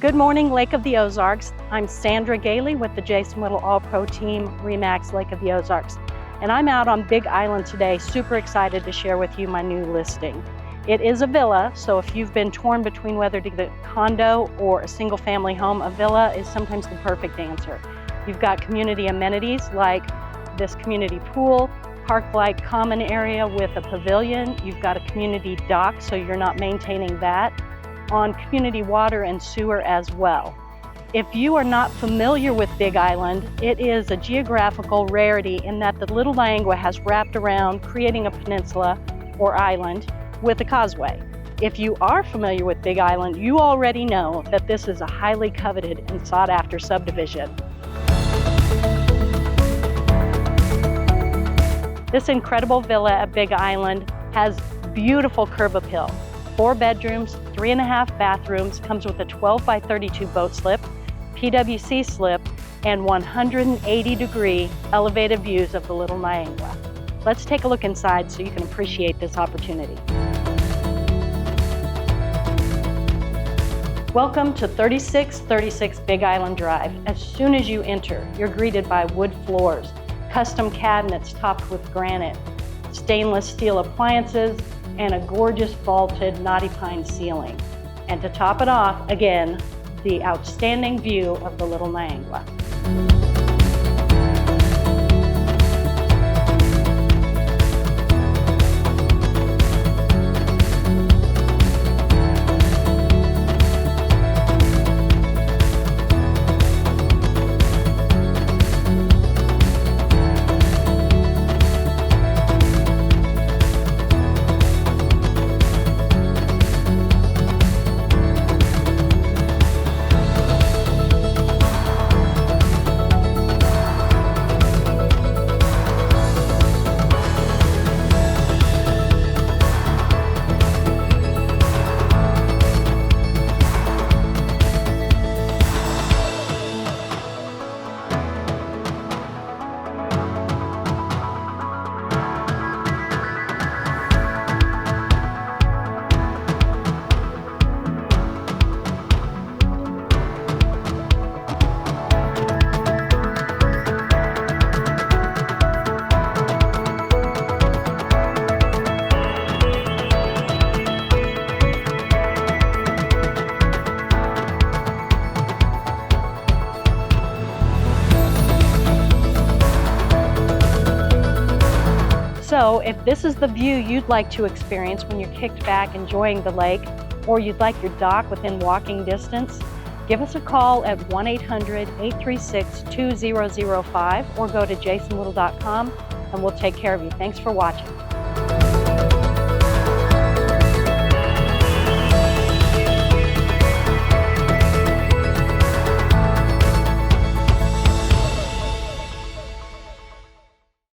Good morning, Lake of the Ozarks. I'm Sandra Gailey with the Jason Whittle All-Pro Team RE/MAX Lake of the Ozarks. And I'm out on Big Island today, super excited to share with you my new listing. It is a villa, so if you've been torn between whether to get a condo or a single family home, a villa is sometimes the perfect answer. You've got community amenities like this community pool, park-like common area with a pavilion. You've got a community dock, so you're not maintaining that. On community water and sewer as well. If you are not familiar with Big Island, it is a geographical rarity in that the Little Niangua has wrapped around, creating a peninsula or island with a causeway. If you are familiar with Big Island, you already know that this is a highly coveted and sought after subdivision. This incredible villa at Big Island has beautiful curb appeal. 4 bedrooms, 3.5 bathrooms, comes with a 12 by 32 boat slip, PWC slip, and 180-degree elevated views of the Little Niangua. Let's take a look inside so you can appreciate this opportunity. Welcome to 3636 Big Island Drive. As soon as you enter, you're greeted by wood floors, custom cabinets topped with granite, stainless steel appliances, and a gorgeous vaulted knotty pine ceiling. And to top it off, again, the outstanding view of the Little Niangua. So if this is the view you'd like to experience when you're kicked back enjoying the lake, or you'd like your dock within walking distance, give us a call at 1-800-836-2005 or go to jasonwhittle.com and we'll take care of you. Thanks for watching.